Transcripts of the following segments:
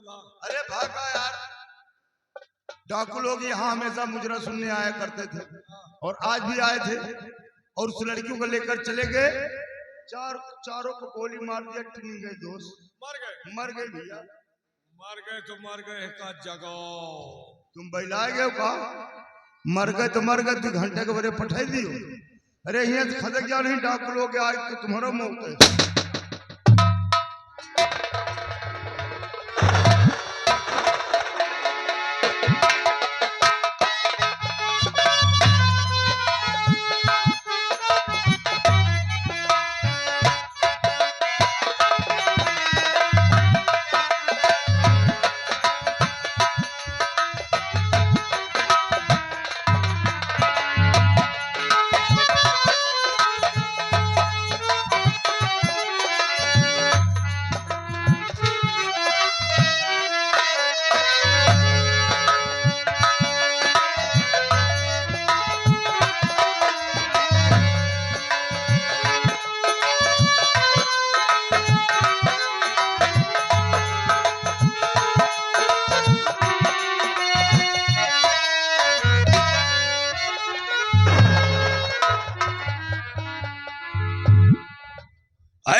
अरे भागा यार, डाकू लोग यहाँ हमेशा मुजरा सुनने आया करते थे और आज भी आए थे और उस लड़कियों को लेकर चले गए। चारों को गोली मार दिया, टिन गए दोस्त, मर गए भैया, तो मर गए का जगाओ। तुम बहलाए गए का, मर गए तो मर गए, 2 घंटे के बड़े पठाई दियो। अरे यहाँ से खदक जा नहीं, डाकू लोग आज तो तुम्हारा मौत है।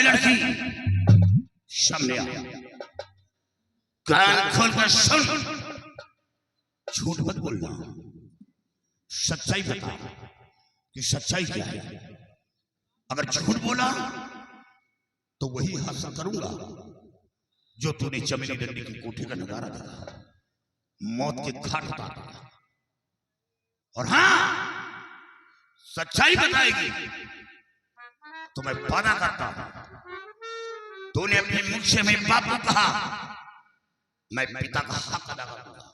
लड़की सामने आ, कान खोलकर सुन, झूठ मत बोलना, सच्चाई बता कि सच्चाई क्या है। अगर झूठ बोला तो वही हासिल करूंगा जो तूने चमेली डंडी की कोठी का नजारा देखा, मौत के घाट उतारा। और हाँ, सच्चाई बताएगी तो मैं वादा करता हूं, तूने अपने मुख से मेरे बाप को कहा, मैं पिता का हक अदा करूंगा।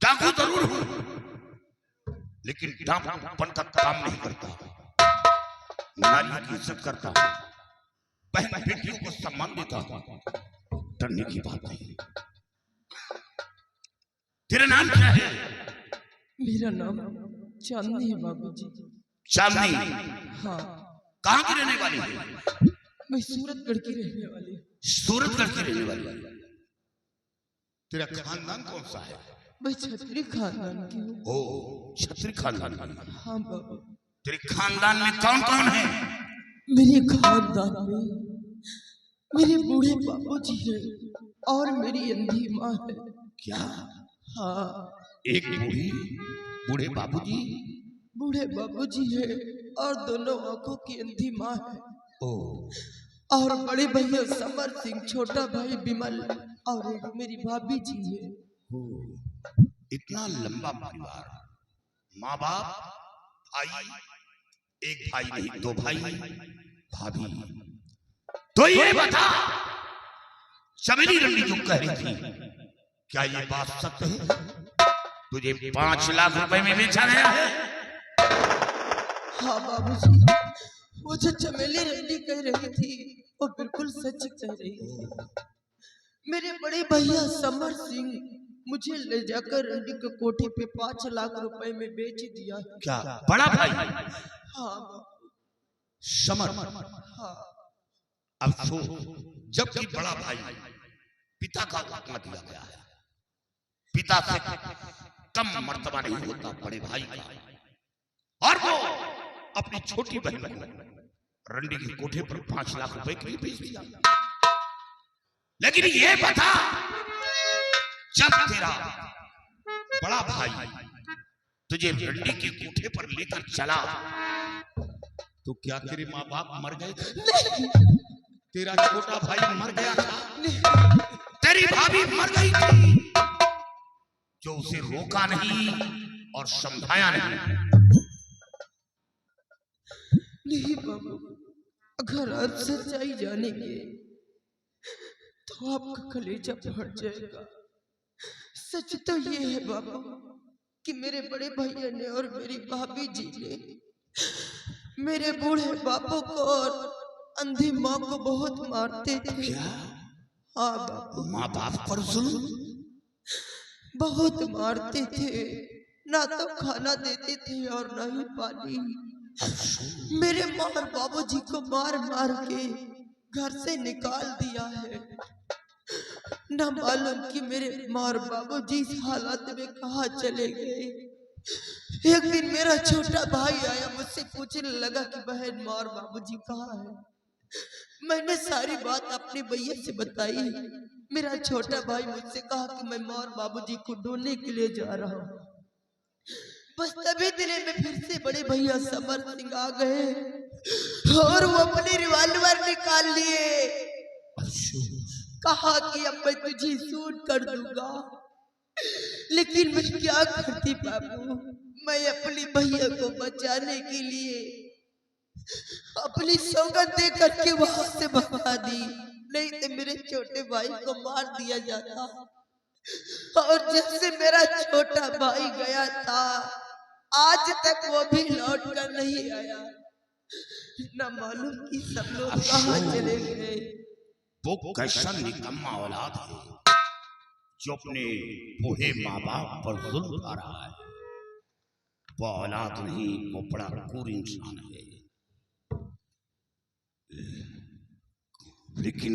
डाकू जरूर हूं, लेकिन डाकूपन का काम नहीं करता, नारी की इज्जत करता हूं, बहन बेटियों को सम्मान देता हूं, डरने की बात नहीं। तेरा नाम क्या है? मेरा नाम चांदनी है बाबूजी। चांदनी? हाँ। कहाँ की रहने वाली है? मैं सूरतगढ़ की रहने वाली। सूरतगढ़ की रहने वाली। तेरा खानदान कौन सा है? मैं छत्री खानदान की हूँ। ओ, छत्री खानदान की। हाँ बाबा। तेरे खानदान में कौन कौन है? मेरे खानदान में मेरे बूढ़े बाबूजी है और मेरी अंधी माँ है। क्या? हाँ। एक बूढ़े बाबूजी? बूढ़े बाबूजी है और दोनों आंखों की अंधी माँ है। ओ। और बड़े भैया समर सिंह, छोटा भाई बिमल और एक मेरी भाभी जी है। इतना लंबा परिवार, माँ बाप, भाई, एक भाई नहीं 2 भाई, भाभी। तो ये बता, चमेली रंडी जो कह रही थी, क्या ये बात सत्य है? तुझे 5 लाख रुपए में बेचा गया है? हाँ बाबूजी, वो जो चमेली रंडी कह रही थी वो बिल्कुल सच कह रही थी। मेरे बड़े भैया समर सिंह मुझे ले जाकर रंडी के कोठी पे 5 लाख रुपए में बेच दिया है। क्या बड़ा भाई? हाँ समर। हाँ। अब सोच, जबकि बड़ा भाई पिता का आत्मा दिया गया है, पिता से कम मर्तबा नहीं होता बड़े भाई का, और वो अपनी छोटी बहन को रंडी के कोठे पर 5 लाख रुपए के लिए बेच दिया। लेकिन ये बता, जब तेरा बड़ा भाई तुझे रंडी के कोठे पर लेकर चला तो क्या तेरे माँ बाप मर गए थे? तेरा छोटा भाई मर गया था? तेरी भाभी मर गई थी जो उसे रोका नहीं और समझाया नहीं? नहीं बाबू, अगर आप सच्चाई जानेंगे तो आपका कलेजा फट जाएगा। सच तो ये है बाबू कि मेरे बड़े भैया ने और मेरी भाभी जी ने मेरे बूढ़े बापू को और अंधी माँ को बहुत मारते थे। क्या? हाँ बाबू, माँ बाप पर जुल्म बहुत मारते थे, ना तो खाना देते थे और ना ही पानी। मेरे माँ और बाबूजी को मार मार के घर से निकाल दिया है। ना मालूम कि मेरे माँ और बाबूजी इस हालत में कहाँ चले गए। एक दिन मेरा छोटा भाई आया, मुझसे पूछने लगा कि बहन माँ और बाबूजी कहाँ है। मैंने सारी बात अपनी भैया से बताई। मेरा छोटा भाई मुझसे कहा कि मैं माँ और बाबूजी को ढूंढने के लिए जा रहा हूँ। बस तभी दिले में फिर से बड़े भैया समर सिंह आ गए और वो अपने रिवॉल्वर निकाल लिए। कहा कि अब मैं तुझे शूट कर दूंगा। लेकिन मैं क्या करती बाबू, मैं अपनी भैया को बचाने के लिए अपनी सौगंध दे करके वहां से भगा दी, नहीं तो मेरे छोटे भाई को मार दिया जाता। और जब से मेरा छोटा भाई गया था आज तक वो भी लौट कर नहीं आया। न मालूम कि सब लोग कहाँ चले गए। वो कैसा निकम्मा औलाद है जो अपने बूढ़े माँ बाप पर जुल्म कर रहा है। वो औलाद नहीं, वो बड़ा क्रूर इंसान है। लेकिन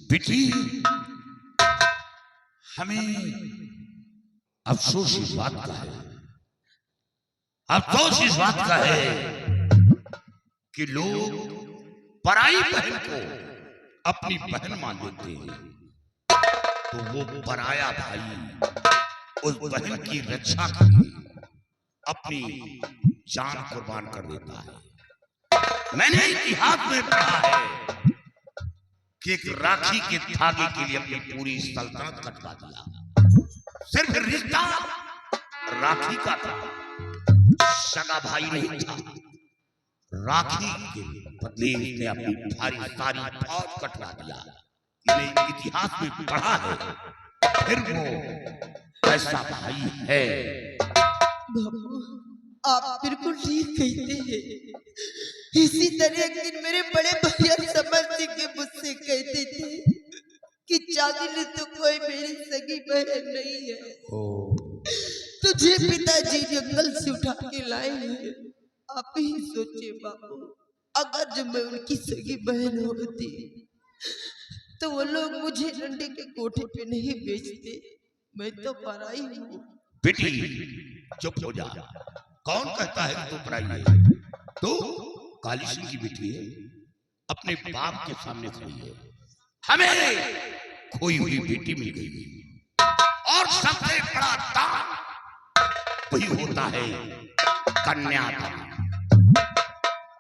बेटी, हमें अफसोस इस बात का है, अफसोस इस बात का है कि लोग पराई बहन को अपनी बहन मान लेते हैं, तो वो पराया भाई उस बहन की रक्षा के लिए अपनी जान कुर्बान कर देता है। मैंने इतिहास में पढ़ा है कि एक राखी के धागे के लिए अपनी पूरी सल्तनत कटवा दिया। सिर्फ रिश्ता राखी का था, सगा भाई नहीं था। राखी के बदले उसने अपनी सारी फौज कटवा दिया। मैंने इतिहास में पढ़ा है, फिर वो ऐसा भाई है। बाबू, आप बिल्कुल ठीक कहते हैं। इसी तरह एक दिन मेरे बड़े भैया समर सिंह के मुझसे कहते थे कि चांदनी तो कोई मेरी सगी बहन नहीं है, तुझे पिताजी जंगल से उठा के लाए हैं। आप ही सोचे बाबू, अगर जो मैं उनकी सगी बहन होती तो वो लोग मुझे डंडे के कोठे पे नहीं बेचते। मैं तो पराई हूँ। बेटी चुप हो जा। कौन कहता है कि तू पराई है? तू काली सिंह की बेटी है, अपने बाप के सामने खड़ी है। हमें खोई हुई बेटी मिल गई है, और सबसे बड़ा दान वही होता है कन्यादान।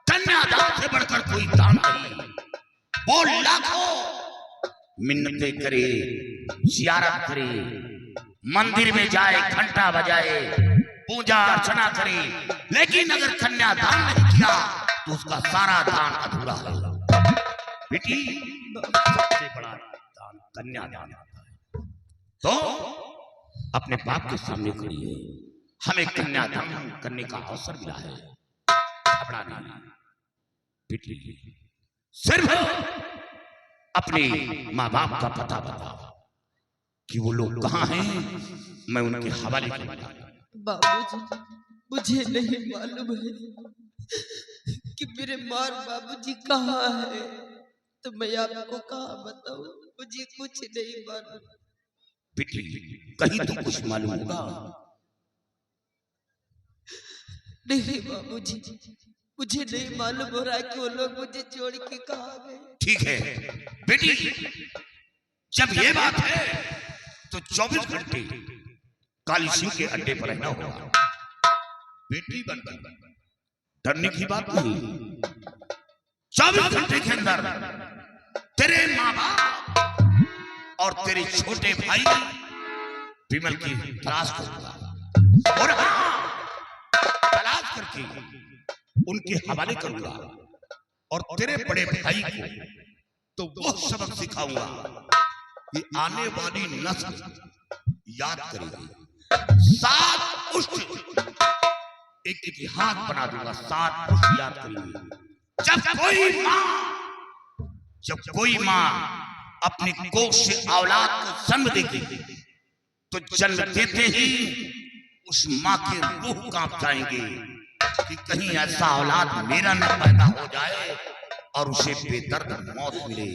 कन्यादान से बढ़कर कोई दान नहीं। वो लाखों मिन्नतें करे, जियारत करे, मंदिर में जाए, घंटा बजाए, पूजा अर्चना करे, लेकिन अगर कन्यादान नहीं किया तो उसका सारा दान अधूरा है। बेटी, सबसे बड़ा दान कन्यादान होता है। तो अपने बाप के सामने खड़ी है, हमें कन्यादान करने का अवसर मिला है। घबरा नहीं बेटी, सिर्फ अपने माँ बाप का पता बताओ कि वो लोग कहाँ हैं, मैं उनके हवाले करूंगा। बाबूजी, मुझे नहीं मालूम है कि मेरे माँ और बाबूजी कहाँ है, तो मैं आपको कहाँ बताऊं। मुझे कुछ नहीं मालूम। बेटी, कहीं तो कुछ मालूम होगा। नहीं बाबूजी, मुझे नहीं मालूम हो रहा है कि वो लोग मुझे छोड़ के कहाँ गए। ठीक है बेटी, जब ये बात है तो 24 घंटे काली सिंह के अड्डे पर रहना होगा। बेटी बनकर डरने की बात नहीं। 24 घंटे के अंदर तेरे माँ बाप और तेरे छोटे भाई विमल की तलाश करूंगा, और हाँ, तलाश करके उनके हवाले करूंगा, और तेरे बड़े भाई को तो वो सबक सिखाऊंगा कि आने वाली नस्ल याद करेगी। 7 पुष्ट एक इतिहास बना दूंगा। 7 पुष्ट याद करेंगे। जब कोई माँ अपनी कोख से औलाद को जन्म देगी तो जन्म देते ही उस माँ के रूह कांप जाएंगे कि कहीं ऐसा औलाद मेरा न पैदा हो जाए और उसे बेदर्द मौत मिले।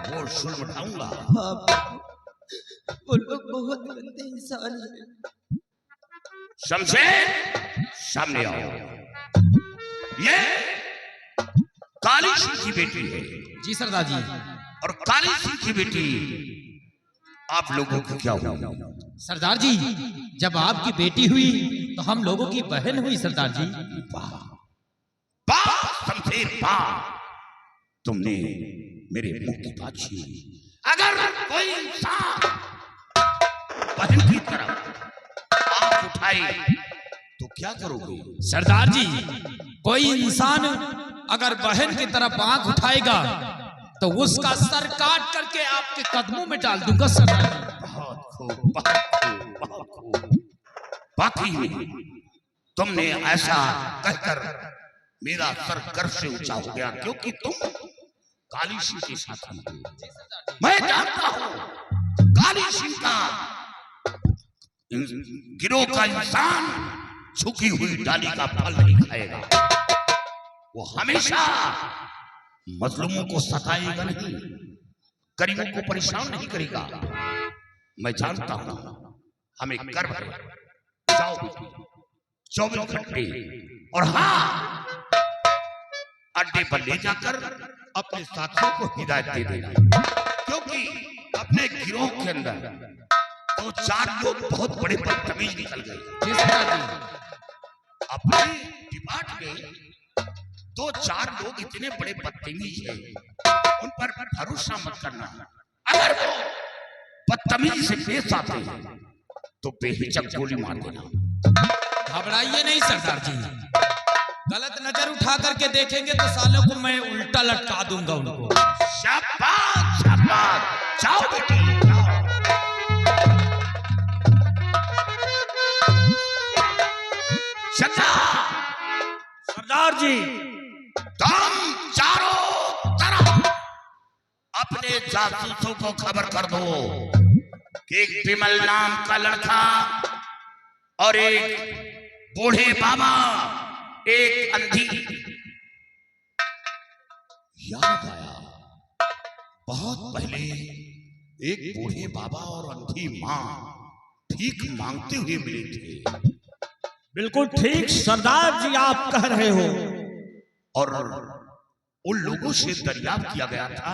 वो जुल्म उठाऊंगा। वो लोग बहुत गंदे इंसान हैं। शमशेर सामने आओ। ये काली सिंह की बेटी है। जी सरदार जी। और काली सिंह की बेटी आप लोगों की क्या हुई? सरदार जी, जब आपकी बेटी हुई तो हम लोगों की बहन हुई सरदार जी। वाह वाह शमशेर वाह, तुमने मेरे मुंह की बात छीनी। अगर कोई इंसान बहन की तरफ आंख उठाए तो क्या करोगे? सरदार जी, कोई इंसान अगर बहन की तरफ आंख उठाएगा तो उसका सर काट करके आपके कदमों में डाल दूंगा सरदार जी। बहुत खूब बहुत खूब बहुत खूब। बाकी में तुमने ऐसा कहकर मेरा सर गर्व से ऊंचा हो गया, क्योंकि तुम काली सिंह के साथ हो। मैं जानता हूं काली सिंह का गिरोह का इंसान झुकी हुई डाली का फल नहीं खाएगा। वो हमेशा मजलूमों को सताएगा नहीं, गरीबों को परेशान नहीं करेगा। मैं जानता हूं, हमें गर्व है। जाओ बेटी, 24 घंटे और हाँ, अड्डे पर ले जाकर अपने साथियों को हिदायत दे देना, क्योंकि अपने गिरोह के अंदर तो 4 लोग बहुत बड़े बदतमीज निकल गए। अपने डिपार्ट में 2-4 लोग इतने बड़े बदतमीज हैं, उन पर भरोसा मत करना। अगर वो बदतमीजी से पेश आते हैं तो बेहिचक गोली मार देना। घबराइए नहीं सरदार जी, गलत नजर उठा करके देखेंगे तो सालों को मैं उल्टा लटका दूंगा उनको। शाबाश शाबाश, जाओ बेटी जाओ। सरदार जी, तुम चारों तरफ अपने जासूसों को खबर कर दो कि एक विमल नाम का लड़का और एक बूढ़े बाबा, एक अंधी। याद आया, बहुत पहले एक बूढ़े बाबा और अंधी माँ भीख मांगते हुए मिले थे। बिल्कुल ठीक सरदार जी आप कह रहे हो। और उन लोगों से दरियाफ्त किया गया था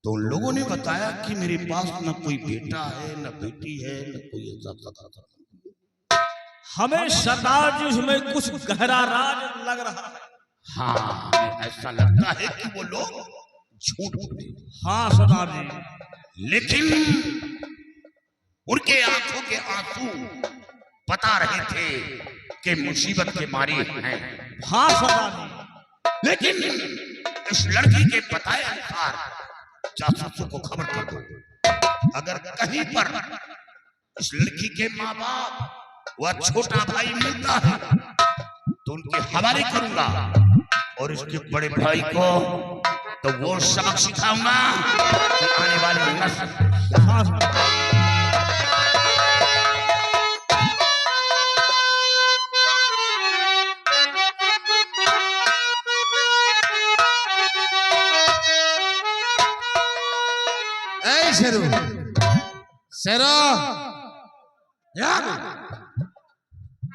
तो उन लोगों ने बताया कि मेरे पास न कोई बेटा है, न बेटी है, न कोई ऐसा सगा। हमें सरदार जी उसमें कुछ गहरा राज लग रहा है। हाँ, हमें ऐसा लगता है कि वो लोग झूठ बोले। हाँ सरदार जी, लेकिन उनके आंखों के आंसू बता रहे थे कि मुसीबत के मारे हैं। हाँ सरदार जी, लेकिन इस लड़की के बताए अनुसार जासूसों को खबर कर दो, अगर कहीं पर इस लड़की के माँ बाप व छोटा भाई मिलता है तो उनके हवाले करूंगा, और इसके बड़े भाई को तो वो सबक सिखाऊंगा कि आने वाले नस्ल। हाँ सरदार। शेरू शेरो यार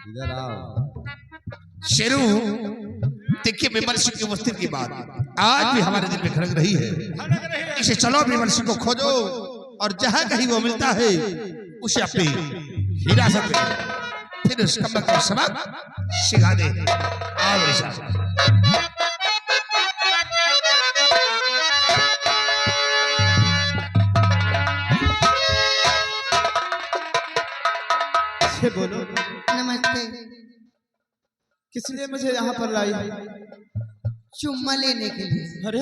इधर आओ। शेरू, देखिए विमल सिंह की उपस्थिति की बात आज भी हमारे दिल में खड़क रही है। इसे चलो विमल सिंह को खोजो और जहां कहीं वो मिलता है उसे अपनी हिरासत में फिर उस कमर को सबक सिखा दे। आओ मेरे साथ। बोलो। नमस्ते। किस लिए मुझे यहाँ पर लाई? चुम्मा लेने के लिए। अरे